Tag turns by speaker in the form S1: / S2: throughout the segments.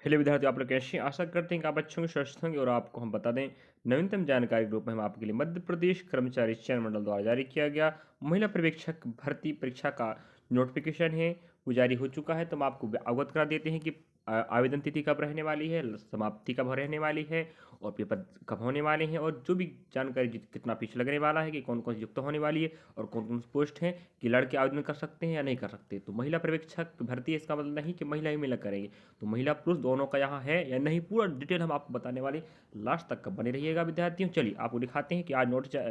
S1: Hello विद्यार्थियों, आप लोग कैसे हैं? आशा करते हैं कि आप अच्छे होंगे, स्वस्थ होंगे। और आपको हम बता दें, नवीनतम जानकारी के रूप में हम आपके लिए मध्य प्रदेश कर्मचारी चयन मंडल द्वारा जारी किया गया महिला पर्यवेक्षक भर्ती परीक्षा का नोटिफिकेशन है, वो जारी हो चुका है। तो हम आपको अवगत करा देते हैं कि आवेदन तिथि कब रहने वाली है, समाप्ति कब रहने वाली है, और पेपर कब होने वाले हैं, और जो भी जानकारी कितना फीस लगने वाला है, कि कौन कौन सी युक्त होने वाली है, और कौन कौन सी पोस्ट हैं, कि लड़के आवेदन कर सकते हैं या नहीं कर सकते। तो महिला पर्यवेक्षक भर्ती है, इसका मतलब नहीं कि महिला ही महिला करेंगे। तो महिला पुरुष दोनों का यहाँ है या नहीं, पूरा डिटेल हम आपको बताने वाले, लास्ट तक का बने रहिएगा विद्यार्थियों। चलिए आपको दिखाते हैं कि आज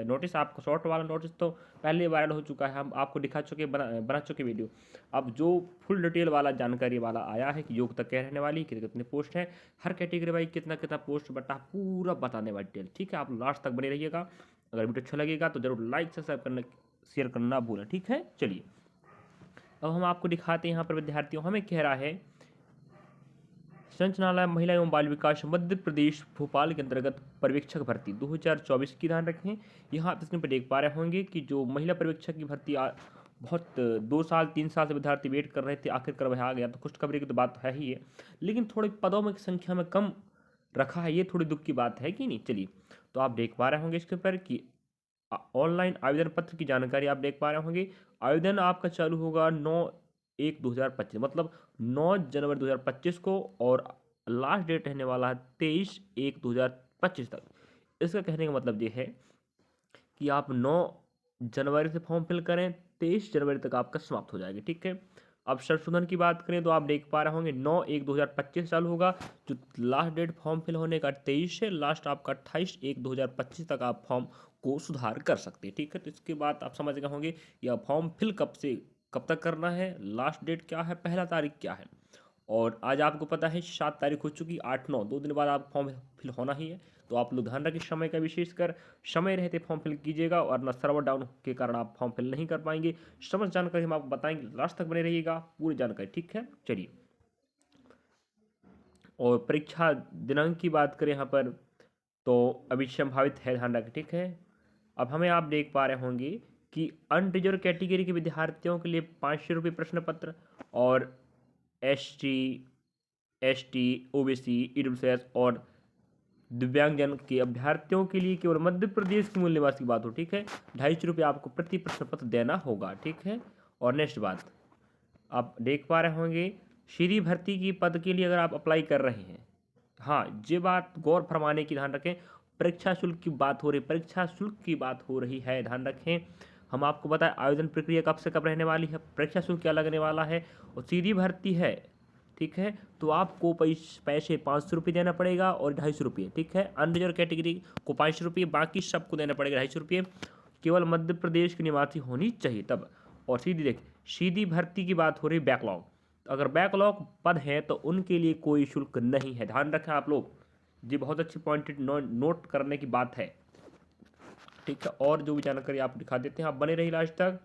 S1: नोटिस आपको शॉर्ट वाला नोटिस तो पहले वायरल हो चुका है, हम आपको दिखा चुके, बना चुके वीडियो। अब जो फुल डिटेल वाला जानकारी वाला आया है कि योग्यता क्या रहने वाली, कितने पोस्ट हैं, हर कैटेगरी वाइज कितना कितना पोस्ट बटा, पूरा बताने वाली डिटेल। ठीक है, आप लास्ट तक बने रहिएगा। अगर वीडियो अच्छा लगेगा तो जरूर लाइक सब्सक्राइब करना, शेयर करना ना भूलें। ठीक है, चलिए अब हम आपको दिखाते हैं। यहाँ पर विद्यार्थियों हमें कह रहा है, संचालनालय महिला एवं बाल विकास मध्य प्रदेश भोपाल के अंतर्गत पर्यवेक्षक भर्ती 2024 की ध्यान रखें। यहाँ आप स्क्रीन पर देख पा रहे होंगे कि जो महिला पर्यवेक्षक की भर्ती बहुत 2 साल 3 साल से विद्यार्थी वेट कर रहे थे, आखिरकार वह आ गया। तो खुशखबरी की तो बात है ही है, लेकिन थोड़े पदों में संख्या में कम रखा है, ये थोड़ी दुख की बात है कि नहीं। चलिए, तो आप देख पा रहे होंगे इसके ऊपर कि ऑनलाइन आवेदन पत्र की जानकारी आप देख पा रहे होंगे। आवेदन आपका चालू होगा 9/1/2025, मतलब 9 जनवरी 2025 को, और लास्ट डेट रहने वाला है 23/1/2025 तक। इसका कहने का मतलब ये है कि आप 9 जनवरी से फॉर्म फिल करें, 23 जनवरी तक आपका समाप्त हो जाएगा। ठीक है, अब संशोधन की बात करें तो आप देख पा रहे होंगे 9/1/2025 चालू होगा। जो लास्ट डेट फॉर्म फिल होने का 23 है, लास्ट आपका 28/1/2025 तक आप फॉर्म को सुधार कर सकते हैं। ठीक है, तो इसके बाद आप समझ गए होंगे यह फॉर्म फिल कब से कब तक करना है, लास्ट डेट क्या है, पहला तारीख क्या है। और आज आपको पता है 7 तारीख हो चुकी, 8 9 2 दिन बाद आप फॉर्म फिल होना ही है। तो आप लोग ध्यान रखें, समय का विशेषकर समय रहते फॉर्म फिल कीजिएगा, और ना सर्वर डाउन के कारण आप फॉर्म फिल नहीं कर पाएंगे। समस्त जानकारी हम आपको बताएंगे, लास्ट तक बने रहिएगा, पूरी जानकारी। ठीक है, चलिए, और परीक्षा दिनांक की बात करें यहाँ पर, तो अभी संभावित है, ध्यान रखें। ठीक है, अब हमें आप देख पा रहे होंगे कि अनरिजर्व कैटेगरी के विद्यार्थियों के लिए 500 रुपये प्रश्न पत्र, और SC ST OBC EWS और दिव्यांगजन के अभ्यर्थियों के लिए केवल मध्य प्रदेश के मूल निवासी की बात हो। ठीक है, 250 रुपये आपको प्रति प्रश्न पत्र देना होगा। ठीक है, और नेक्स्ट बात आप देख पा रहे होंगे, सीधी भर्ती की पद के लिए अगर आप अप्लाई कर रहे हैं, हाँ ये बात गौर फरमाने की, ध्यान रखें, परीक्षा शुल्क की बात हो रही, परीक्षा शुल्क की बात हो रही है, ध्यान रखें। हम आपको बताएं आवेदन प्रक्रिया कब से कब रहने वाली है, परीक्षा शुल्क क्या लगने वाला है, और सीधी भर्ती है। ठीक है, तो आपको पैसे 500 रुपये देना पड़ेगा, और 250 रुपये। ठीक है, अनरिजर्व कैटेगरी को 500 रुपये, बाकी सबको देना पड़ेगा 250 रुपये। केवल मध्य प्रदेश के निवासी होनी चाहिए तब। और सीधी देख, सीधी भर्ती की बात हो रही बैकलॉग, अगर बैकलॉग पद है तो उनके लिए कोई शुल्क नहीं है, ध्यान रखें आप लोग। ये बहुत अच्छी पॉइंट नोट करने की बात है। ठीक है, और जो भी जानकारी आप दिखा देते हैं, आप बने रहिए लास्ट तक।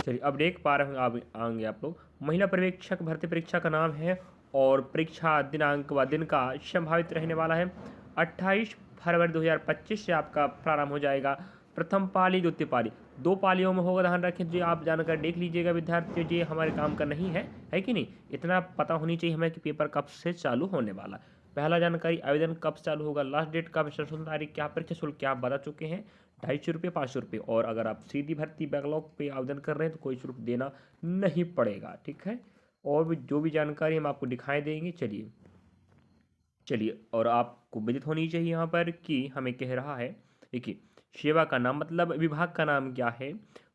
S1: चलिए, अब देख पा रहे होंगे आप आएंगे आप लोग, महिला पर्यवेक्षक भर्ती परीक्षा का नाम है, और परीक्षा दिनांक व दिन का संभावित रहने वाला है 28 फरवरी 2025 से आपका प्रारंभ हो जाएगा। प्रथम पाली, द्वितीय पाली, 2 पालियों में होगा, ध्यान रखें। जी आप जानकर देख लीजिएगा विद्यार्थियों, जी हमारे काम का नहीं है कि नहीं, इतना पता होनी चाहिए हमें कि पेपर कब से चालू होने वाला है। पहला जानकारी, आवेदन कब चालू होगा, लास्ट डेट कब, संशोधन तारीख क्या, परीक्षा शुल्क क्या, आप बता चुके हैं 250 रुपये 500 रुपये। और अगर आप सीधी भर्ती बैकलॉग पे आवेदन कर रहे हैं तो कोई शुल्क देना नहीं पड़ेगा। ठीक है, और भी जो भी जानकारी हम आपको दिखाई देंगे। चलिए चलिए, और आपको विदित होनी चाहिए यहाँ पर कि हमें कह रहा है, देखिए, सेवा का नाम, मतलब विभाग का नाम क्या है,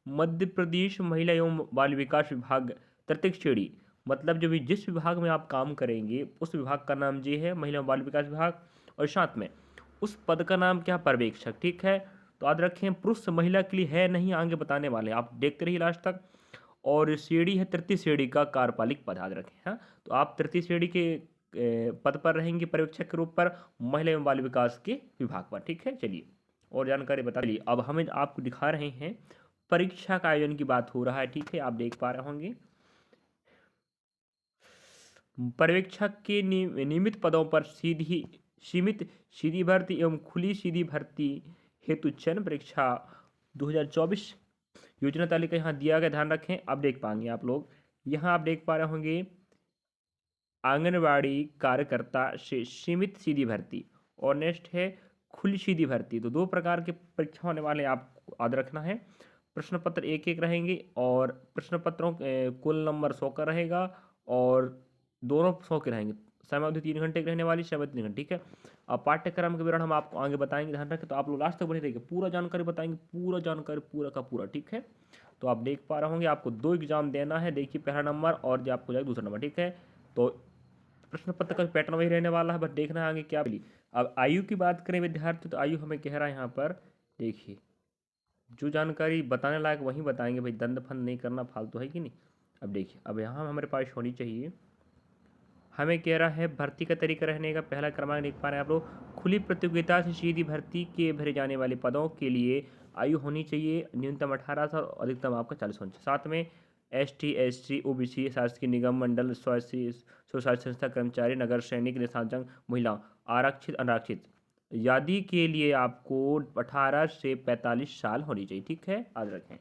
S1: मध्य प्रदेश महिला एवं बाल विकास विभाग तृतीय श्रेणी, मतलब जो भी जिस विभाग में आप काम करेंगे उस विभाग का नाम ये है, महिला एवं बाल विकास विभाग। और साथ में उस पद का नाम क्या, पर्यवेक्षक। ठीक है, तो याद रखें, पुरुष महिला के लिए है नहीं, आगे बताने वाले हैं, आप देखते रहिए लास्ट तक। और श्रेणी है तृतीय श्रेणी का कार्यपालिक पद, याद रखें। हाँ, तो आप तृतीय श्रेणी के पद पर रहेंगे पर्यवेक्षक के रूप पर, महिला एवं बाल विकास के विभाग पर। ठीक है, चलिए और जानकारी बता ली। अब हमें आपको दिखा रहे हैं, परीक्षा का आयोजन की बात हो रहा है। ठीक है, आप देख पा रहे होंगे, पर्यवेक्षक के नियमित पदों पर सीमित सीधी भर्ती एवं खुली सीधी भर्ती हेतु चयन परीक्षा 2024 योजना तालिका यहाँ दिया गया, ध्यान रखें। अब देख पाएंगे आप लोग, यहाँ आप देख पा रहे होंगे आंगनवाड़ी कार्यकर्ता से सीमित सीधी भर्ती। और नेक्स्ट है खुली सीधी भर्ती। तो दो प्रकार के परीक्षा होने वाले, आपको याद रखना है। प्रश्न पत्र एक एक रहेंगे और प्रश्न पत्रों कुल नंबर 100 का रहेगा और दोनों 100 के रहेंगे। समयावधि 3 घंटे की रहने वाली, समय 3 घंटे, ठीक है। अब पाठ्यक्रम के विवरण हम आपको आगे बताएंगे, ध्यान रखें। तो आप लोग लास्ट तक बने रहिए, पूरा जानकारी बताएंगे, पूरा जानकारी पूरा का पूरा, ठीक है। तो आप देख पा रहे होंगे आपको 2 एग्जाम देना है। देखिए पहला नंबर और जो आपको जाएगा दूसरा नंबर, ठीक है। तो प्रश्न पत्र का पैटर्न वही रहने वाला है, बस देखना है आगे क्या मिली। अब आयु की बात करें विद्यार्थी, तो आयु हमें कह रहा है यहाँ पर, देखिए जो जानकारी बताने लायक वही बताएंगे भाई, दंड फंद नहीं करना, फालतू है कि नहीं। अब देखिए, अब यहाँ हमारे पास होनी चाहिए, हमें कह रहा है भर्ती का तरीका रहने का। पहला क्रमांक देख पा रहे हैं आप लोग, खुली प्रतियोगिता से सीधी भर्ती के भरे जाने वाले पदों के लिए आयु होनी चाहिए न्यूनतम 18 साल और अधिकतम आपका 40 होना चाहिए। साथ में ST SC OBC शासकीय निगम मंडल स्वशासी संस्था कर्मचारी नगर सैनिक निशांचंग महिला आरक्षित अनारक्षित आदि के लिए आपको 18 से 45 साल होनी चाहिए, ठीक है, याद रखें।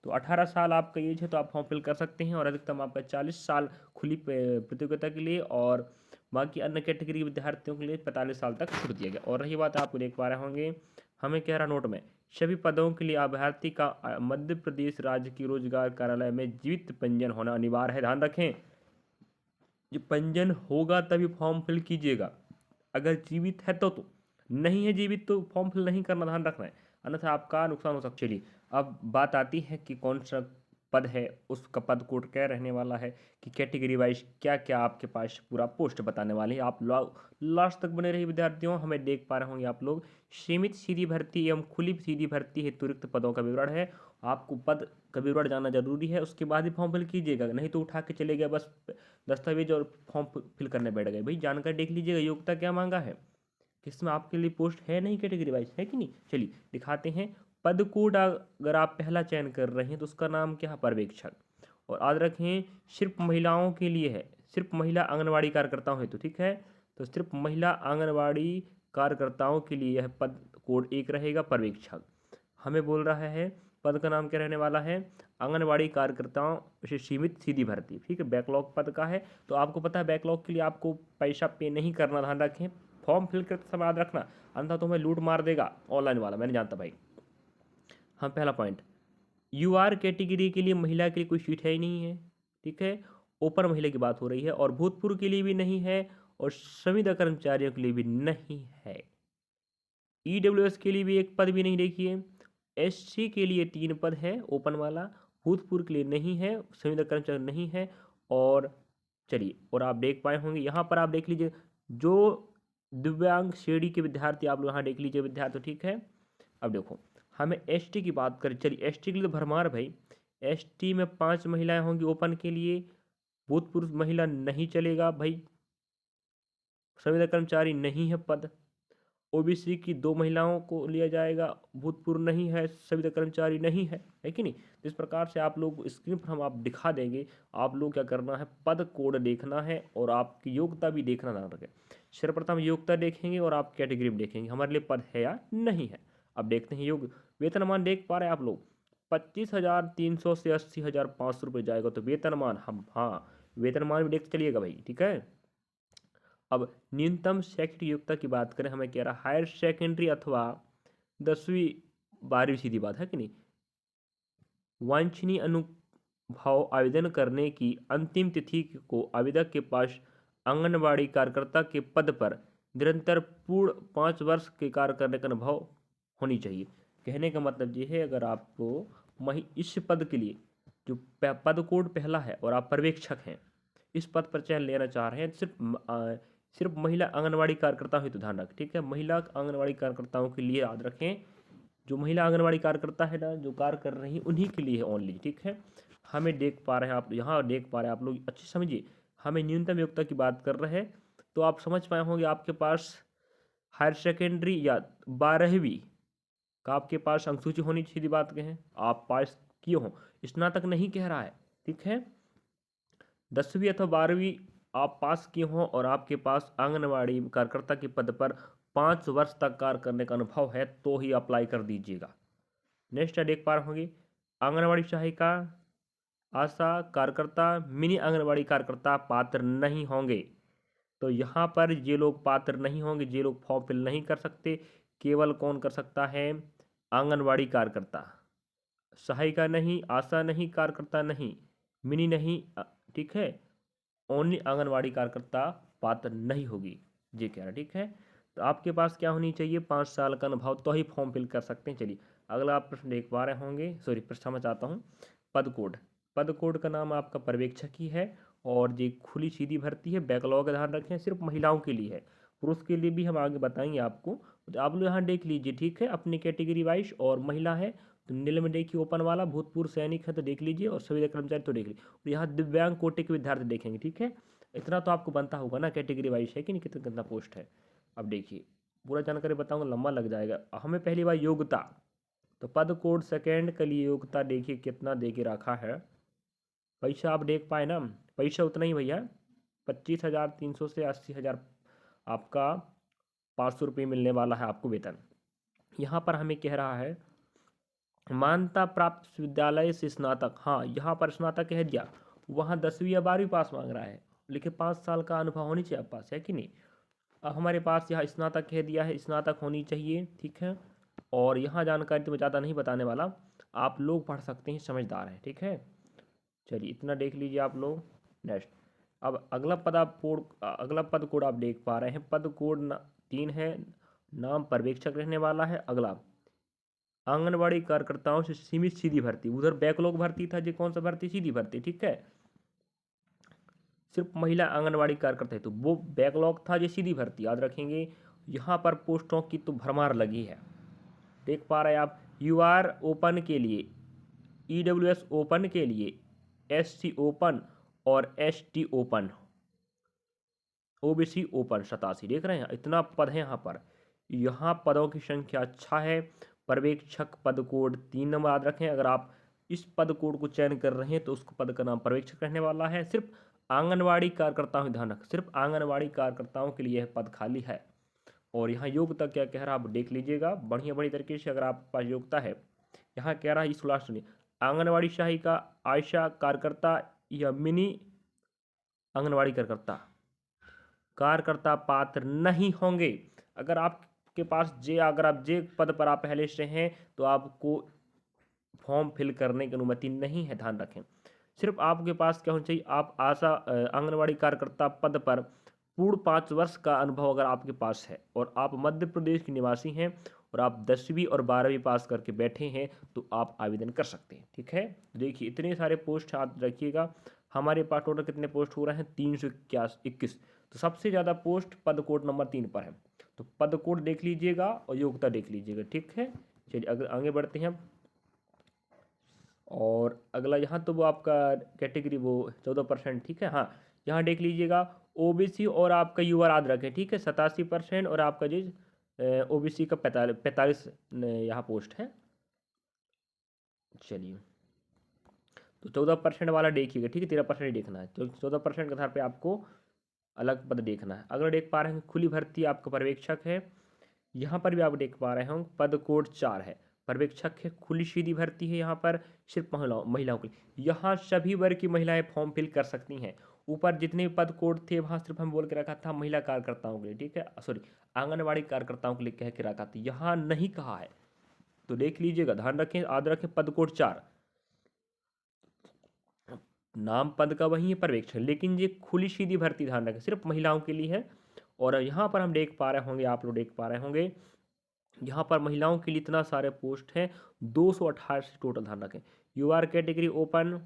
S1: तो 18 साल आपका एज है तो आप फॉर्म फिल कर सकते हैं और अधिकतम आपका 40 साल खुली प्रतियोगिता के लिए, और बाकी अन्य कैटेगरी के विद्यार्थियों के लिए 45 साल तक छूट दिया गया। और रही बात, आपको देख पा रहे होंगे, हमें कह रहा नोट में, सभी पदों के लिए अभ्यर्थी का मध्य प्रदेश राज्य की रोजगार कार्यालय में जीवित पंजीयन होना अनिवार्य है। ध्यान रखें, जो पंजीयन होगा तभी फॉर्म फिल कीजिएगा। अगर जीवित है तो नहीं है जीवित तो फॉर्म फिल नहीं करना, ध्यान रखना है, अन्यथा आपका नुकसान हो सकता है। चलिए अब बात आती है कि कौन सा पद है, उसका पद कोड क्या रहने वाला है, कि कैटेगरी वाइज क्या क्या आपके पास पूरा पोस्ट बताने वाले हैं। आप लास्ट तक बने रहिए विद्यार्थियों। हमें देख पा रहे होंगे आप लोग, सीमित सीधी भर्ती एवं खुली सीधी भर्ती हेतु रिक्त पदों का विवरण है। आपको पद का विवरण जानना जरूरी है, उसके बाद ही फॉर्म फिल कीजिएगा, नहीं तो उठा के चले गए बस दस्तावेज और फॉर्म फिल करने बैठ गए। भाई जानकारी देख लीजिएगा, योग्यता क्या मांगा है, किसमें आपके लिए पोस्ट है, नहीं कैटेगरी वाइज है कि नहीं। चलिए दिखाते हैं पद कोड। अगर आप पहला चयन कर रहे हैं तो उसका नाम क्या है, पर्यवेक्षक। और याद रखें सिर्फ महिलाओं के लिए है, सिर्फ महिला आंगनवाड़ी कार्यकर्ताओं हेतु, ठीक है। तो सिर्फ महिला आंगनवाड़ी कार्यकर्ताओं के लिए यह पद कोड 1 रहेगा, पर्यवेक्षक। हमें बोल रहा है पद का नाम क्या रहने वाला है, आंगनवाड़ी कार्यकर्ताओं से सीमित सीधी भर्ती, ठीक है। बैकलॉग पद का है, तो आपको पता है बैकलॉग के लिए आपको पैसा पे नहीं करना, ध्यान रखें। फॉर्म फिल करते समय याद रखना, अन्यथा तो हमें लूट मार देगा ऑनलाइन वाला, मैं नहीं जानता भाई। हाँ पहला पॉइंट, UR कैटेगरी के लिए महिला के लिए कोई सीट है ही नहीं है, ठीक है। ओपन महिला की बात हो रही है, और भूतपूर्व के लिए भी नहीं है, और संविदा कर्मचारियों के लिए भी नहीं है। EWS के लिए भी एक पद भी नहीं, देखिए। SC के लिए 3 पद है ओपन वाला, भूतपूर्व के लिए नहीं है, संविदा कर्मचारी नहीं है। और चलिए, और आप देख पाए होंगे यहाँ पर, आप देख लीजिए जो दिव्यांग श्रेणी के विद्यार्थी, आप लोग यहाँ देख लीजिए विद्यार्थी, ठीक है। अब देखो हमें ST की बात करें, चलिए ST के लिए तो भरमार भाई। ST में 5 महिलाएं होंगी ओपन के लिए, भूतपूर्व महिला नहीं चलेगा भाई, संविदा कर्मचारी नहीं है पद। OBC की 2 महिलाओं को लिया जाएगा, भूतपूर्व नहीं है, संविदा कर्मचारी नहीं है कि नहीं। तो इस प्रकार से आप लोग स्क्रीन पर हम आप दिखा देंगे, आप लोग क्या करना है, पद कोड देखना है और आपकी योग्यता भी देखना ना रखें। सर्वप्रथम योग्यता देखेंगे और आप कैटेगरी में देखेंगे हमारे लिए पद है या नहीं है। अब देखते हैं योग्य वेतनमान, देख पा रहे हैं आप लोग 25,300 से 80,500 रुपये जाएगा। तो वेतनमान, हम हाँ वेतनमान भी देखते चलिएगा भाई, ठीक है। अब न्यूनतम शैक्षिक योग्यता की बात करें, हमें कह रहा है हायर सेकेंडरी अथवा 10वीं 12वीं, सीधी बात है कि नहीं। वांछनीय अनुभाव आवेदन करने की अंतिम तिथि को आवेदक के पास आंगनबाड़ी कार्यकर्ता के पद पर निरंतर पूर्ण 5 वर्ष के कार्य करने का अनुभव होनी चाहिए। कहने का मतलब ये है, अगर आपको इस पद के लिए जो पद कोड पहला है और आप पर्यवेक्षक हैं, इस पद पर चयन लेना चाह रहे हैं, सिर्फ महिला आंगनवाड़ी कार्यकर्ता ही तो ध्यान रखें, ठीक है। महिला आंगनवाड़ी कार्यकर्ताओं के लिए याद रखें, जो महिला आंगनवाड़ी कार्यकर्ता है ना, जो कार्य कर रही हैं उन्हीं के लिए ओनली, ठीक है। हमें देख पा रहे हैं आप यहाँ, देख पा रहे हैं आप लोग, अच्छे समझिए, हमें न्यूनतम योग्यता की बात कर रहे हैं। तो आप समझ पाए होंगे, आपके पास हायर सेकेंडरी या 12वीं का आपके पास अंकसूची होनी, सीधी बात कहें, आप पास किए हों, स्नातक नहीं कह रहा है, ठीक है। 10वीं अथवा 12वीं आप पास किए हों और आपके पास आंगनवाड़ी कार्यकर्ता के पद पर 5 वर्ष तक कार्य करने का अनुभव है, तो ही अप्लाई कर दीजिएगा। नेक्स्ट देख पा रहे होंगे, आंगनवाड़ी सहायिका, आशा कार्यकर्ता, मिनी आंगनवाड़ी कार्यकर्ता पात्र नहीं होंगे। तो यहाँ पर ये लोग पात्र नहीं होंगे, ये लोग फॉर्म फिल नहीं कर सकते। केवल कौन कर सकता है? आंगनवाड़ी कार्यकर्ता। सहायिका नहीं, आशा नहीं, कार्यकर्ता नहीं, मिनी नहीं, ठीक है। ओनली आंगनवाड़ी कार्यकर्ता पात्र नहीं होगी, ये कह रहा है, ठीक है। तो आपके पास क्या होनी चाहिए? 5 साल का अनुभव, तो ही फॉर्म फिल कर सकते हैं। चलिए अगला आप प्रश्न देख पा रहे होंगे, सॉरी प्रश्न मैं चाहता हूँ। पद कोड। पद कोड का नाम आपका पर्यवेक्षक ही है, और ये खुली सीधी भर्ती है। बैकलॉग ध्यान रखें, सिर्फ महिलाओं के लिए है, पुरुष के लिए भी हम आगे बताएंगे आपको। तो आप लोग यहाँ देख लीजिए, ठीक है, अपनी कैटेगरी वाइज। और महिला है तो नीले में देखिए ओपन वाला, भूतपूर्व सैनिक है तो देख लीजिए, और संविदा कर्मचारी तो देख लीजिए। और यहाँ दिव्यांग कोटि के विद्यार्थी देखेंगे, ठीक है। इतना तो आपको बनता होगा ना, कैटेगरी वाइज है कि नहीं, कितना कितना पोस्ट है। अब देखिए पूरा जानकारी बताऊंगा, लंबा लग जाएगा। हमें पहली बार योग्यता, तो पद कोड सेकेंड के लिए योग्यता देखिए कितना दे के रखा है। पैसा आप देख पाए ना, पैसा उतना ही भैया, 25,300 से 80,000 आपका 500 रुपये मिलने वाला है आपको वेतन। यहाँ पर हमें कह रहा है मान्यता प्राप्त विद्यालय से स्नातक। हाँ, यहाँ पर स्नातक कह दिया, वहाँ 10वीं या 12वीं पास मांग रहा है, लेकिन 5 साल का अनुभव होनी चाहिए आप पास, है कि नहीं। अब हमारे पास यहाँ स्नातक कह दिया है, स्नातक होनी चाहिए, ठीक है। और यहाँ जानकारी तो मैं ज़्यादा नहीं बताने वाला, आप लोग पढ़ सकते हैं, समझदार हैं, ठीक है। चलिए इतना देख लीजिए आप लोग। नेक्स्ट, अब अगला पद कोड आप देख पा रहे हैं, पद कोड 3 है, नाम पर्यवेक्षक रहने वाला है। अगला आंगनवाड़ी कार्यकर्ताओं से सीमित सीधी भर्ती। उधर बैकलॉग भर्ती था, ये कौन सा भर्ती? सीधी भर्ती, ठीक है। सिर्फ महिला आंगनवाड़ी कार्यकर्ता है, तो वो बैकलॉग था, ये सीधी भर्ती, याद रखेंगे। यहाँ पर पोस्टों की तो भरमार लगी है, देख पा रहे हैं आप। यूआर ओपन के लिए, ईडब्ल्यूएस ओपन के लिए, एससी ओपन और एसटी ओपन, ओबीसी ओपन 87, देख रहे हैं, इतना पद है यहाँ पर। यहाँ पदों की संख्या अच्छा है। पर्यवेक्षक पद कोड 3 नंबर याद रखें। अगर आप इस पद कोड को चयन कर रहे हैं तो उसको पद का नाम पर्यवेक्षक रहने वाला है। सिर्फ आंगनवाड़ी कार्यकर्ताओं, ध्यान रखें, सिर्फ आंगनवाड़ी कार्यकर्ताओं के लिए यह पद खाली है। और यहाँ योग्यता क्या कह रहा है आप देख लीजिएगा बढ़िया बड़ी तरीके से, अगर आपके पास योग्यता है। यहाँ कह रहा है इस लास्ट में आंगनवाड़ी सहायिका, आशा कार्यकर्ता या मिनी आंगनवाड़ी कार्यकर्ता पात्र नहीं होंगे। अगर आपके पास अगर आप जे पद पर आप पहले से हैं तो आपको फॉर्म फिल करने की अनुमति नहीं है, ध्यान रखें। सिर्फ आपके पास क्या होना चाहिए? आप आंगनवाड़ी कार्यकर्ता पद पर पूर्ण 5 वर्ष का अनुभव अगर आपके पास है, और आप मध्य प्रदेश के निवासी हैं, और आप 10वीं और 12वीं पास करके बैठे हैं, तो आप आवेदन कर सकते हैं, ठीक है। देखिए इतने सारे पोस्ट आप रखिएगा। हमारे पास टोटल कितने पोस्ट हो रहे हैं? 321। तो सबसे ज़्यादा पोस्ट पद कोड नंबर 3 पर है। तो पद कोड देख लीजिएगा और योग्यता देख लीजिएगा, ठीक है। चलिए अगर आगे बढ़ते हैं। और अगला यहाँ तो वो आपका कैटेगरी वो 14%, ठीक है। हाँ, यहाँ देख लीजिएगा ओबीसी और आपका यूआर याद रखें, ठीक है, 87%, और आपका जो ओबीसी का 45 यहाँ पोस्ट है। चलिए तो 14% वाला देखिएगा, ठीक है, 13% ही देखना है, तो 14% के आधार पर आपको अलग पद देखना है। अगर देख पा रहे हैं खुली भर्ती आपका पर्यवेक्षक है, यहाँ पर भी आप देख पा रहे हों पद कोड 4 है, पर्यवेक्षक है, खुली सीधी भर्ती है। यहाँ पर सिर्फ महिलाओं के लिए, यहाँ सभी वर्ग की महिलाएं फॉर्म फिल कर सकती हैं। ऊपर जितने भी पद कोड थे वहाँ सिर्फ हम बोल के रखा था महिला कार्यकर्ताओं के लिए, ठीक है, सॉरी आंगनवाड़ी कार्यकर्ताओं के लिए कह के रखा था, यहाँ नहीं कहा है। तो देख लीजिएगा, ध्यान रखें, याद रखें, पद कोड 4, नाम पद का वही है पर्यवेक्षक, लेकिन ये खुली सीधी भर्ती, ध्यान रखें, सिर्फ महिलाओं के लिए है। और यहाँ पर हम देख पा रहे होंगे, आप लोग देख पा रहे होंगे, यहाँ पर महिलाओं के लिए इतना सारे पोस्ट हैं, 228 टोटल, ध्यान रखें। यूआर कैटेगरी ओपन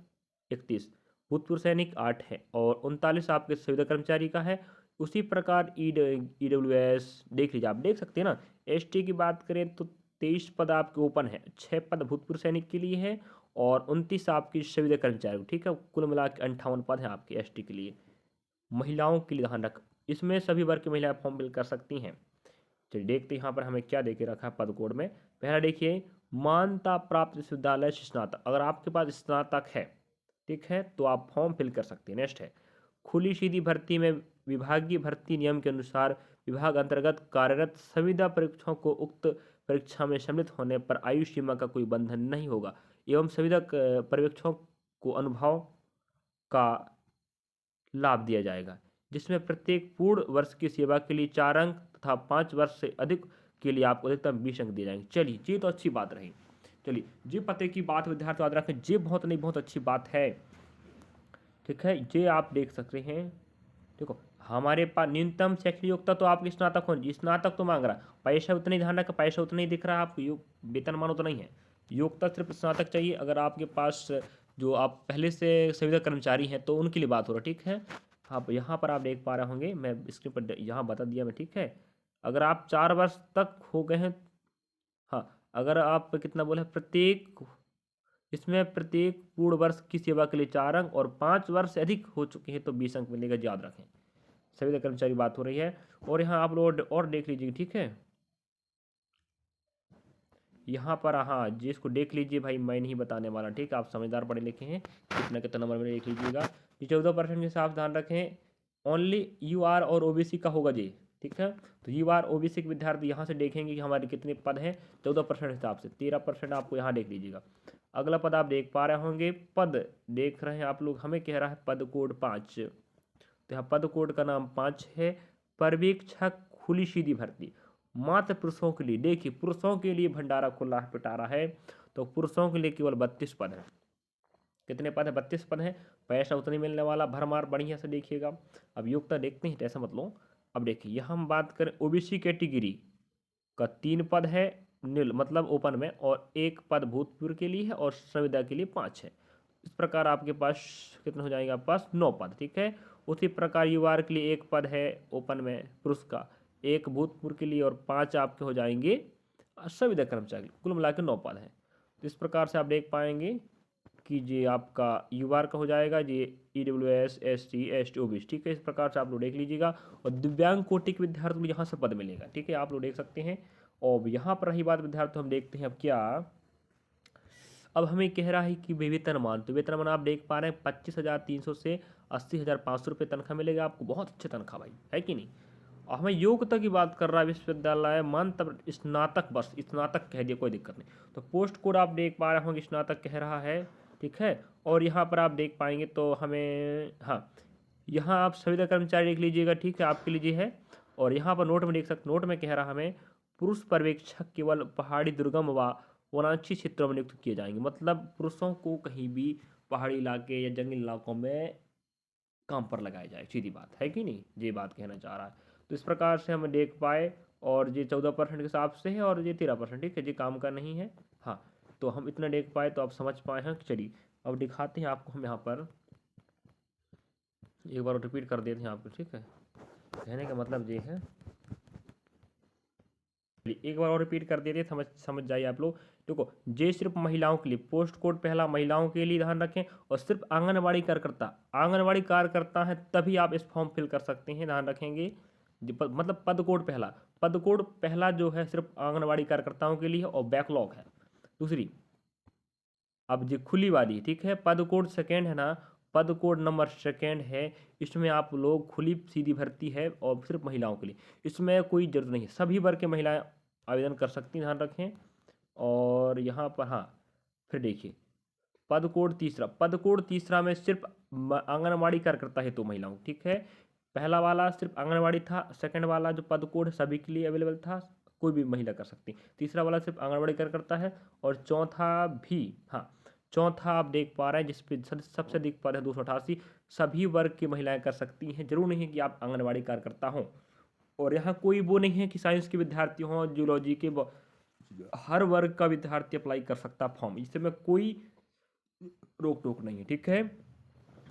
S1: 31, भूतपूर्व सैनिक 8 है, और 39 आपके संविदा कर्मचारी का है। उसी प्रकार ईडब्ल्यूएस देख लीजिए, आप देख सकते हैं ना। एसटी की बात करें तो 23 पद आपके ओपन है, 6 पद भूतपूर्व सैनिक के लिए है, और 29 आपकी संविदा कर्मचारी, ठीक है। कुल मिला के 58 पद हैं आपके एसटी के लिए। महिलाओं के लिए ध्यान रख, इसमें सभी वर्ग की महिलाएं फॉर्म फिल कर सकती हैं। चलिए देखते हैं यहाँ पर हमें क्या देके रखा है पद कोड में। पहला देखिए, मान्यता प्राप्त विश्वविद्यालय से स्नातक, अगर आपके पास स्नातक है, ठीक है, तो आप फॉर्म फिल कर सकते हैं। नेक्स्ट है खुली सीधी भर्ती में विभागीय भर्ती नियम के अनुसार विभाग अंतर्गत कार्यरत संविदा परीक्षाओं को उक्त परीक्षा में सम्मिलित होने पर आयु सीमा का कोई बंधन नहीं होगा, एवं संविदा पर्यवेक्षकों को अनुभव का लाभ दिया जाएगा। जिसमें प्रत्येक पूर्ण वर्ष की सेवा के लिए 4 अंक तथा 5 वर्ष से अधिक के लिए आपको अधिकतम 20 अंक दिए जाएंगे। चलिए ये तो अच्छी बात रही। चलिए ये पते की बात विद्यार्थी याद रखें, ये बहुत नहीं बहुत अच्छी बात है। ठीक है, ये आप देख सकते हैं। देखो हमारे पास न्यूनतम शैक्षणिक योग्यता तो आपकी स्नातक होनी, स्नातक तो मांग रहा है, पैसा उतना ही ध्यान रखा, पैसा उतना ही दिख रहा है आपको, वेतनमान उतना ही है, योग्यता सिर्फ स्नातक चाहिए। अगर आपके पास जो आप पहले से संविदा कर्मचारी हैं तो उनके लिए बात हो रहा है। ठीक है, आप यहाँ पर आप देख पा रहे होंगे, मैं स्क्रीन पर यहाँ बता दिया मैं। ठीक है, अगर आप 4 वर्ष तक हो गए हैं, हाँ, अगर आप कितना बोले प्रत्येक, इसमें प्रत्येक पूर्ण वर्ष की सेवा के लिए 4 अंक और 5 वर्ष से अधिक हो चुके हैं तो 20 अंक मिलेगा, याद रखें। संविदा कर्मचारी बात हो रही है। और यहाँ आप लोग और देख लीजिए। ठीक है, यहाँ पर हाँ जिसको देख लीजिए भाई, मैं नहीं बताने वाला। ठीक है, आप समझदार पढ़े लिखे हैं, कितना कितना नंबर में देख लीजिएगा। 14% के साथ ध्यान रखें, ओनली UR और OBC का होगा जी। ठीक है, तो UR OBC के विद्यार्थी यहाँ से देखेंगे कि हमारे कितने पद हैं 14% हिसाब से, 13% आपको यहाँ देख लीजिएगा। अगला पद आप देख पा रहे होंगे, पद देख रहे हैं आप लोग, हमें कह रहा है पद कोड 5, तो यहाँ पद कोड का नाम 5 है। पर्यवेक्षक खुली सीधी भर्ती मात्र पुरुषों के लिए, देखिए पुरुषों के लिए भंडारा खुला है, पिटारा है, तो पुरुषों के लिए केवल 32 पद है। कितने पद है? 32 पद है। पैसा उतने मिलने वाला, भरमार बढ़िया से देखिएगा। अब योग्यता देखते हैं, ऐसा मत लो। अब देखिए यहाँ हम बात करें OBC कैटेगरी का 3 पद है नील मतलब ओपन में, और 1 पद भूतपूर्व के लिए है, और संविदा के लिए 5 है। इस प्रकार आपके पास कितने हो जाएंगे? आपके पास 9 पद। ठीक है, उसी प्रकार UR के लिए 1 पद है ओपन में पुरुष का, 1 भूतपूर्व के लिए, और 5 आपके हो जाएंगे संविदा कर्मचारी, कुल मिला के 9 पद हैं। तो इस प्रकार से आप देख पाएंगे कि ये आपका UR का हो जाएगा, ये EWS ST ST OBC। ठीक है, इस प्रकार से आप लोग देख लीजिएगा। और दिव्यांग कोटि के विद्यार्थियों को यहाँ से पद मिलेगा। ठीक है, आप लोग देख सकते हैं। और यहाँ पर रही बात विद्यार्थी, हम देखते हैं अब क्या, अब हमें कह रहा है कि वेतनमान, तो वेतनमान आप देख पा रहे हैं 25,300 से 80,500 रुपये तनख्वाह मिलेगा आपको, बहुत अच्छी तनख्वाह भाई, है कि नहीं। और हमें योग्यता की बात कर रहा है विश्वविद्यालय मान तब स्नातक, बस स्नातक कह दिया, कोई दिक्कत नहीं। तो पोस्ट कोड आप देख पा रहे होंगे, स्नातक कह रहा है। ठीक है, और यहाँ पर आप देख पाएंगे तो हमें, हाँ यहाँ आप संविदा कर्मचारी देख लीजिएगा। ठीक है, आपके लिए है। और यहाँ पर नोट में देख सकते, नोट में कह रहा हमें पुरुष पर्यवेक्षक केवल पहाड़ी दुर्गम व वनांचल क्षेत्रों में नियुक्त किए जाएंगे, मतलब पुरुषों को कहीं भी पहाड़ी इलाके या जंगली इलाकों में काम पर लगाया जाए, सीधी बात है कि नहीं, ये बात कहना चाह रहा है। तो इस प्रकार से हम देख पाए, और ये 14% के हिसाब से है, और ये 13%। ठीक है, ये काम का नहीं है। हाँ, तो हम इतना देख पाए तो आप समझ पाए हैं। चलिए अब दिखाते हैं आपको हम यहाँ पर, एक बार रिपीट कर देते हैं आपको। ठीक है, कहने का मतलब ये है, एक बार और रिपीट कर देते, समझ समझ जाइए आप लोग। देखो, ये सिर्फ महिलाओं के लिए, पोस्ट कोड पहला महिलाओं के लिए ध्यान रखें, और सिर्फ आंगनबाड़ी कार्यकर्ता, आंगनबाड़ी कार्यकर्ता है तभी आप इस फॉर्म फिल कर सकते हैं, ध्यान रखेंगे। मतलब पद कोड पहला, पद कोड पहला जो है सिर्फ आंगनबाड़ी कार्यकर्ताओं के लिए, और बैकलॉग है दूसरी। अब जो खुली वाली, ठीक है, पद कोड सेकेंड है ना, पद कोड नंबर सेकेंड है, इसमें आप लोग खुली सीधी भर्ती है और सिर्फ महिलाओं के लिए, इसमें कोई जरूरत नहीं है, सभी वर्ग के महिलाएं आवेदन कर सकती हैं, ध्यान रखें। और यहाँ पर हाँ, फिर देखिए पद कोड तीसरा, पद कोड तीसरा में सिर्फ आंगनबाड़ी कार्यकर्ता है तो महिलाओं। ठीक है, पहला वाला सिर्फ आंगनबाड़ी था, सेकंड वाला जो पद कोड सभी के लिए अवेलेबल था, कोई भी महिला कर सकती, तीसरा वाला सिर्फ आंगनबाड़ी कार्यकर्ता है, और चौथा भी, हाँ चौथा आप देख पा रहे हैं जिस पे सबसे अधिक पद है 288, सभी वर्ग की महिलाएं कर सकती हैं, जरूर नहीं है कि आप आंगनबाड़ी कार्यकर्ता हों। और यहाँ कोई वो नहीं है कि साइंस के विद्यार्थी हों, जूलॉजी के, हर वर्ग का विद्यार्थी अप्लाई कर सकता फॉर्म, इसमें कोई रोक टोक नहीं है। ठीक है,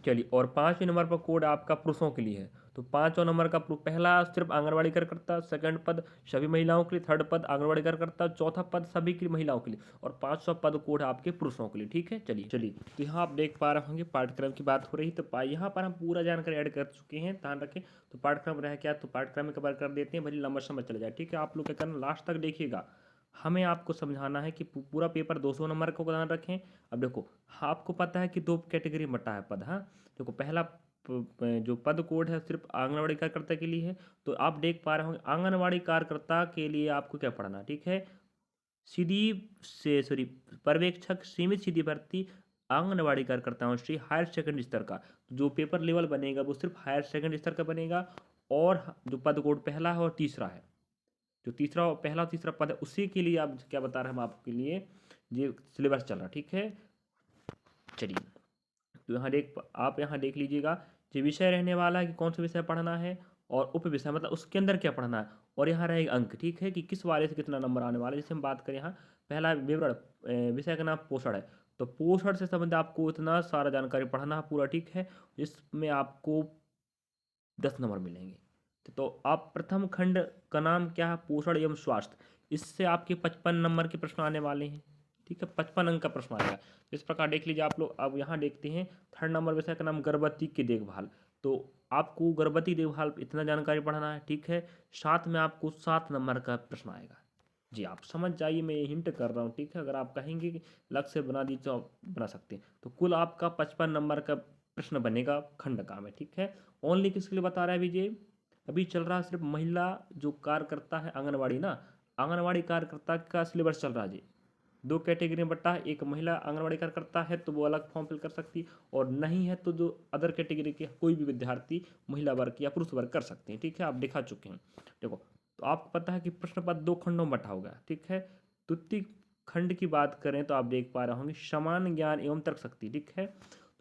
S1: चलिए, और 5वें नंबर पर कोड आपका पुरुषों के लिए है, तो 5वां नंबर का पहला सिर्फ आंगनबाड़ी कार्यकर्ता, सेकंड पद सभी महिलाओं के लिए, थर्ड पद आंगनबाड़ी कार्यकर्ता, चौथा पद सभी के लिए महिलाओं के लिए, और 5वां पद कोड आपके पुरुषों के लिए। ठीक है, चलिए चलिए, तो यहाँ आप देख पा रहे होंगे पाठ्यक्रम की बात हो रही, तो यहाँ पर हम पूरा जानकारी ऐड कर चुके हैं, ध्यान रखें। तो पाठ्यक्रम रह क्या, तो पाठ्यक्रम कवर कर देते हैं, भले लंबा समय चला जाए। ठीक है, आप लोग क्या करना, लास्ट तक देखिएगा, हमें आपको समझाना है कि पूरा पेपर 200 नंबर का ध्यान रखें। अब देखो, आपको पता है कि 2 कैटेगरी मटा है पद, हाँ देखो, पहला जो पद कोड है सिर्फ आंगनबाड़ी कार्यकर्ता के लिए है, तो आप देख पा रहे होंगे आंगनबाड़ी कार्यकर्ता के लिए आपको क्या पढ़ना। ठीक है, सीधी से पर्यवेक्षक सीमित सीधी भर्ती आंगनबाड़ी कार्यकर्ताओं से हायर सेकेंडरी स्तर का, जो पेपर लेवल बनेगा वो सिर्फ हायर सेकेंडरी स्तर का बनेगा, और जो पद कोड पहला है और तीसरा है, जो तीसरा पहला और तीसरा पद है उसी के लिए आप क्या बता रहे हैं हम आपके लिए, ये सिलेबस चल रहा है। ठीक है, चलिए तो आप यहाँ देख लीजिएगा, जो विषय रहने वाला है कि कौन सा विषय पढ़ना है, और उप विषय मतलब उसके अंदर क्या पढ़ना है, और यहाँ रहेगा अंक। ठीक है, कि किस वाले से कितना नंबर आने वाला है। जैसे हम बात करें यहाँ पहला विवरण, विषय का नाम पोषण है, तो पोषण से संबंधित आपको इतना सारा जानकारी पढ़ना है पूरा। ठीक है, इसमें आपको 10 नंबर मिलेंगे। तो आप प्रथम खंड का नाम क्या है, पोषण एवं स्वास्थ्य, इससे आपके 55 नंबर के प्रश्न आने वाले हैं। ठीक है, 55 अंक का प्रश्न आएगा। इस प्रकार देख लीजिए आप लोग। अब यहाँ देखते हैं थर्ड नंबर विषय का नाम गर्भवती की देखभाल, तो आपको गर्भवती देखभाल इतना जानकारी पढ़ना है। ठीक है, साथ में आपको 7 नंबर का प्रश्न आएगा। जी आप समझ जाइए, मैं ये हिंट कर रहा हूँ। ठीक है, अगर आप कहेंगे कि लक्ष्य बना दीजिए तो आप बना सकते हैं। तो कुल आपका 55 नंबर का प्रश्न बनेगा खंड का में। ठीक है, ओनली किसके लिए बता रहा है विजय, अभी चल रहा है सिर्फ महिला जो कार्यकर्ता है आंगनवाड़ी ना, आंगनवाड़ी कार्यकर्ता का सिलेबस चल रहा है जी। 2 कैटेगरी में बटा है, एक महिला आंगनवाड़ी कार्यकर्ता है तो वो अलग फॉर्म फिल कर सकती, और नहीं है तो जो अदर कैटेगरी के कोई भी विद्यार्थी महिला वर्ग या पुरुष वर्ग कर सकते हैं। ठीक है, आप दिखा चुके हैं। देखो, तो आपको पता है कि प्रश्न पत्र 2 खंडों में बटा होगा। ठीक है, द्वितीय खंड की बात करें तो आप देख पा रहे होंगे समान ज्ञान एवं तर्क शक्ति। ठीक है,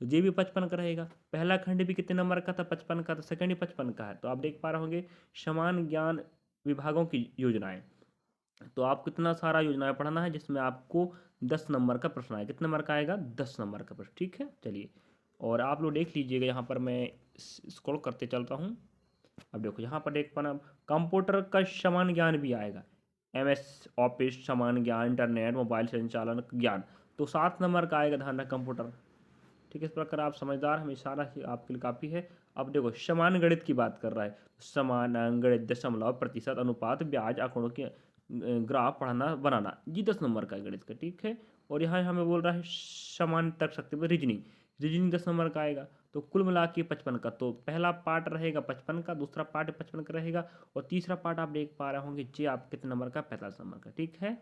S1: तो ये भी 55 का रहेगा। पहला खंड भी कितने नंबर का था, 55 का, तो सेकंड भी 55 का है। तो आप देख पा रहे होंगे समान ज्ञान विभागों की योजनाएं, तो आप कितना सारा योजनाएं पढ़ना है, जिसमें आपको 10 नंबर का प्रश्न आएगा। कितने नंबर का आएगा, 10 नंबर का प्रश्न। ठीक है, चलिए, और आप लोग देख लीजिएगा, यहाँ पर मैं स्क्रॉल करते चलता हूँ। अब देखो यहाँ पर देख पाना, कंप्यूटर का समान ज्ञान भी आएगा, MS ऑफिस समान ज्ञान, इंटरनेट मोबाइल संचालन ज्ञान, तो 7 नंबर का आएगा। ध्यान रखें कंप्यूटर। ठीक है, इस प्रकार आप समझदार, हमें इशारा ही आपके लिए काफ़ी है। अब देखो समान गणित की बात कर रहा है, समान गणित, दशमलव, प्रतिशत, अनुपात, ब्याज, आंकड़ों के ग्राफ पढ़ना बनाना, ये 10 नंबर का है गणित का। ठीक है, और यहाँ हमें बोल रहा है समान तर्क शक्ति में रीजनिंग, रीजनिंग 10 नंबर का आएगा। तो कुल मिला के 55 का, तो पहला पार्ट रहेगा 55 का, दूसरा पार्ट 55 का रहेगा, और तीसरा पार्ट आप देख पा रहे होंगे जी आप कितने नंबर का, 45 नंबर का। ठीक है,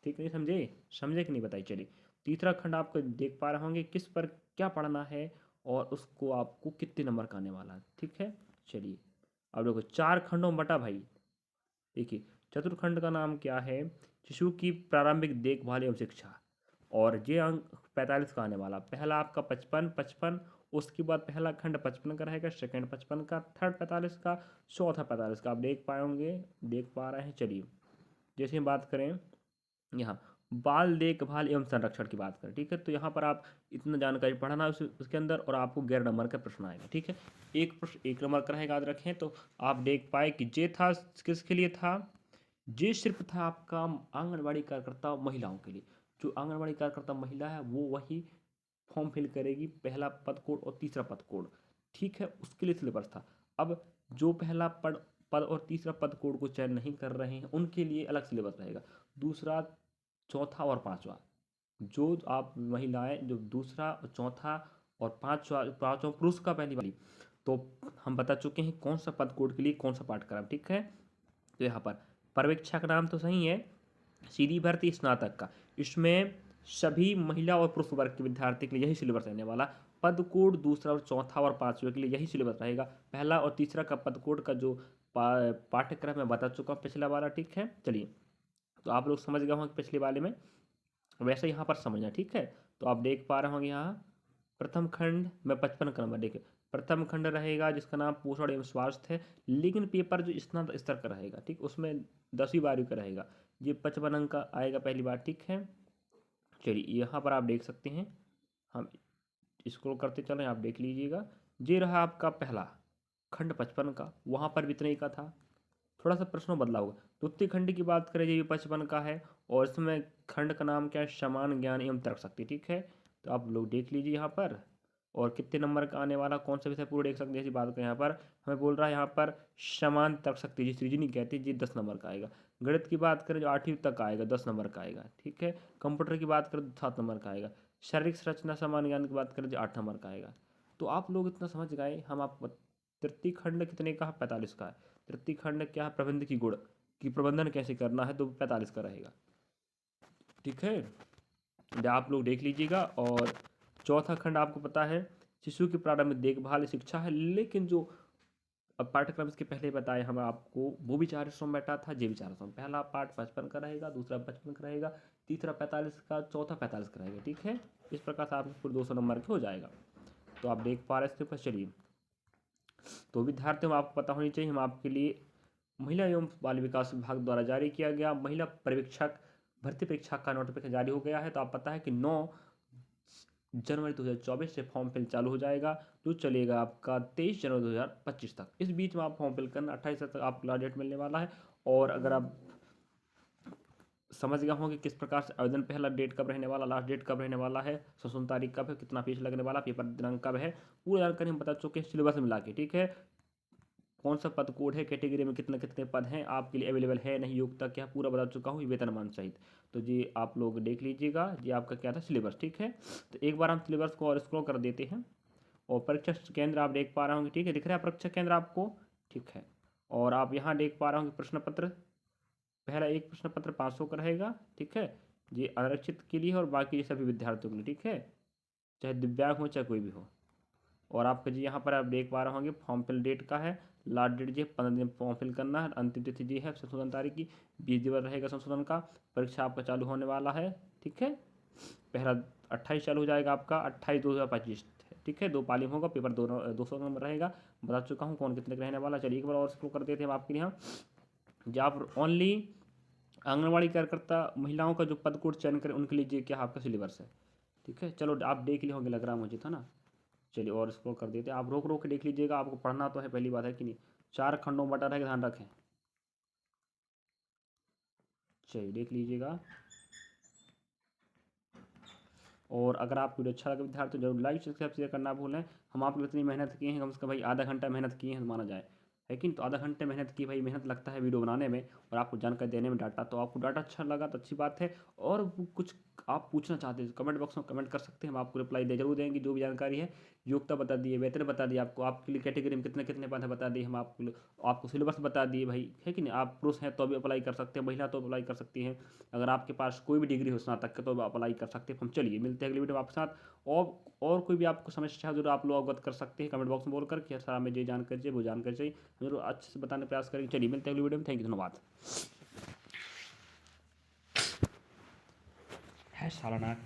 S1: ठीक नहीं समझे, समझे कि नहीं बताइए। चलिए, तीसरा खंड आपको देख पा रहे होंगे किस पर क्या पढ़ना है, और उसको आपको कितने नंबर का आने वाला है। ठीक है, चलिए, अब देखो 4 खंडों में बटा भाई। देखिए, चतुर्खंड का नाम क्या है, शिशु की प्रारंभिक देखभाल एवं शिक्षा, और ये अंक 45 का आने वाला। पहला आपका 55, उसके बाद पहला खंड 55 का रहेगा, सेकंड 55 का, थर्ड 45 का, चौथा 45 का। आप देख पाएंगे, देख पा रहे हैं। चलिए, जैसे हम बात करें यहाँ बाल देखभाल एवं संरक्षण की बात करें। ठीक है, तो यहाँ पर आप इतना जानकारी पढ़ना है उसके अंदर, और आपको 11 नंबर का प्रश्न आएगा। ठीक है, एक प्रश्न 1 नंबर का रहेगा, याद रखें। तो आप देख पाए कि जे था किसके लिए था, जे सिर्फ था आपका आंगनबाड़ी कार्यकर्ता महिलाओं के लिए। जो आंगनबाड़ी कार्यकर्ता महिला है वो वही फॉर्म फिल करेगी, पहला पद कोड और तीसरा पद कोड। ठीक है, उसके लिए सिलेबस था। अब जो पहला पद और तीसरा पद कोड को चयन नहीं कर रहे हैं उनके लिए अलग सिलेबस रहेगा। दूसरा, चौथा और पांचवा, जो आप महिलाएं जो दूसरा, चौथा और पांचवा पुरुष का पहली वाली, तो हम बता चुके हैं कौन सा पद कोड के लिए कौन सा पाठ्यक्रम। ठीक है, तो यहाँ पर पर्यवेक्षक नाम तो सही है, सीधी भर्ती स्नातक का, इसमें सभी महिला और पुरुष वर्ग के विद्यार्थी के लिए यही सिलेबस रहने वाला। पद कोड दूसरा और चौथा और पांचवे के लिए यही सिलेबस रहेगा। पहला और तीसरा का पद कोड का जो पाठ्यक्रम मैं बता चुका हूँ पिछला वाला। ठीक है, चलिए, तो आप लोग समझ गए होंगे पिछले वाले में, वैसे यहाँ पर समझना। ठीक है, तो आप देख पा रहे होंगे यहाँ प्रथम खंड में 55 का नंबर। देखिए, प्रथम खंड रहेगा जिसका नाम पोषण एवं स्वास्थ्य है, लेकिन पेपर जो स्नातक स्तर का रहेगा, ठीक, उसमें 10वीं 12वीं का रहेगा। ये 55 अंक का आएगा पहली बार। ठीक है, चलिए, यहाँ पर आप देख सकते हैं, हम स्क्रॉल करते चलें, आप देख लीजिएगा। ये रहा आपका पहला खंड 55 का, वहाँ पर भी इतने का था, थोड़ा सा प्रश्नों बदला होगा। द्वितीय खंड की बात करें, ये भी 55 का है, और इसमें खंड का नाम क्या है, समान ज्ञान एवं तर्क शक्ति। ठीक है, तो आप लोग देख लीजिए यहाँ पर, और कितने नंबर का आने वाला, कौन सा विषय पूरा देख सकते हैं। ऐसी बात करें, यहाँ पर हमें बोल रहा है यहाँ पर समान तर्क शक्ति जिस रीजनिंग कहती है, जी 10 नंबर का आएगा। गणित की बात करें जो 8वीं तक आएगा, 10 नंबर का आएगा। ठीक है, कंप्यूटर की बात करें तो 7 नंबर का आएगा। शारीरिक संरचना समान ज्ञान की बात करें जो 8 नंबर का आएगा। तो आप लोग इतना समझ गए। हम आपको तृतीय खंड कितने का है, 45 का है। तृतीय खंड क्या है, प्रबंध की गुण कि प्रबंधन कैसे करना है, तो 45 का रहेगा। ठीक है, आप लोग देख लीजिएगा। और चौथा खंड आपको पता है शिशु की प्रारंभिक देखभाल शिक्षा है, लेकिन जो अब पाठ्यक्रम इसके पहले बताए हम आपको, वो भी 4 हिस्सों में बैठा था, ये भी 4 हिस्सों में। पहला पार्ट 55 का रहेगा, दूसरा 55 का रहेगा, तीसरा 45 का, चौथा 45 का रहेगा, ठीक है। इस प्रकार से आपको कुल 200 नंबर के हो जाएगा। तो आप देख पा रहे हैं इसके ऊपर। चलिए, तो विद्यार्थियों आपको पता होनी चाहिए, हम आपके लिए महिला एवं बाल विकास विभाग द्वारा जारी किया गया महिला पर्यवेक्षक भर्ती परीक्षा का नोटिफिकेशन जारी हो गया है। तो आप पता है कि 9 जनवरी 2024 से फॉर्म फिल चालू हो जाएगा, जो चलेगा आपका 23 जनवरी 2025 तक। इस बीच में आप फॉर्म फिल करना, 28 तक आपको लास्ट डेट मिलने वाला है। और अगर आप समझ गए होंगे किस प्रकार से आवेदन, पहला डेट कब रहने वाला, लास्ट डेट कब रहने वाला है, संशोधन तारीख कब है, कितना फीस लगने वाला, पेपर दिनांक कब है, पूरी जानकारी हम बता चुके हैं सिलेबस मिला के, ठीक है। कौन सा पद कोड है, कैटेगरी में कितने कितने पद हैं आपके लिए अवेलेबल है, नहीं योग्यता क्या, पूरा बता चुका हूँ वेतनमान सहित। तो जी आप लोग देख लीजिएगा, ये आपका क्या था सिलेबस, ठीक है। तो एक बार हम सिलेबस को और स्क्रॉल कर देते हैं। और परीक्षा केंद्र आप देख पा रहे होंगे, ठीक है, दिख रहा है परीक्षा केंद्र आपको, ठीक है। और आप यहाँ देख पा रहे होंगे प्रश्न पत्र, पहला एक प्रश्न पत्र 500 का रहेगा, ठीक है। ये आरक्षित के लिए और बाकी सभी विद्यार्थियों के लिए, ठीक है, चाहे दिव्यांग हो चाहे कोई भी हो। और आपका जी यहाँ पर आप देख पा रहे होंगे फॉर्म फिल डेट का है, लास्ट डेट जी 15 दिन फॉर्म फिल करना है, अंतिम तिथि जी है संशोधन तारीख की, 20 दिवस रहेगा संशोधन का। परीक्षा आपका चालू होने वाला है, ठीक है। पहला 28 चालू हो जाएगा आपका, 28/2/2025, ठीक है। 2 पाली में होगा, पेपर 200 नंबर रहेगा, बता चुका हूँ कौन कितने का रहने वाला। चलिए एक बार और स्क्रॉल कर देते हैं हम आपके यहाँ। जहाँ ओनली आंगनबाड़ी कार्यकर्ता महिलाओं का जो पद कोड चयन करें उनके लिए क्या आपका सिलेबस है, ठीक है। चलो आप देख लिए होंगे, लग रहा मुझे था ना। चलिए और स्क्रॉल कर देते हैं, आप रोक रोक के देख लीजिएगा, आपको पढ़ना तो है, पहली बात है कि नहीं। 4 खंडों में बटा रहेगा, ध्यान रखें। चलिए देख लीजिएगा। और अगर आपको वीडियो अच्छा लगे विद्यार्थी तो जरूर लाइक सब्सक्राइब शेयर करना भूलें। हम आपके लिए इतनी मेहनत किए हैं, कम से कम भाई आधा घंटा मेहनत किए हैं माना जाए, है कि नहीं। तो आधा घंटे मेहनत की भाई, मेहनत लगता है वीडियो बनाने में और आपको जानकारी देने में, डाटा। तो आपको डाटा अच्छा लगा तो अच्छी बात है। और कुछ आप पूछना चाहते हैं कमेंट बॉक्स में कमेंट कर सकते हैं, हम आपको रिप्लाई दे जरूर देंगे। जो भी जानकारी है, योग्यता बता दिए, वेतन बता दिए, आपको आपके लिए कैटेगरी में कितने कितने पद है बता दिए हम आपको सिलेबस बता दिए भाई, है कि नहीं। आप पुरुष हैं तो भी अप्लाई कर सकते हैं, महिला तो अप्लाई कर सकती हैं, अगर आपके पास कोई भी डिग्री हो स्नातक का तो आप अप्लाई कर सकते हैं। हम चलिए मिलते हैं अगली वीडियो में आपके साथ। और कोई भी आपको समस्या है जरूर आप लोग अवगत कर सकते हैं कमेंट बॉक्स में बोलकर कि सर हमें ये जानकारी चाहिए वो जानकारी चाहिए, जरूर अच्छे से बताने का प्रयास करेंगे। चलिए मिलते हैं अगली वीडियो में, थैंक यू, धन्यवाद। है सालाना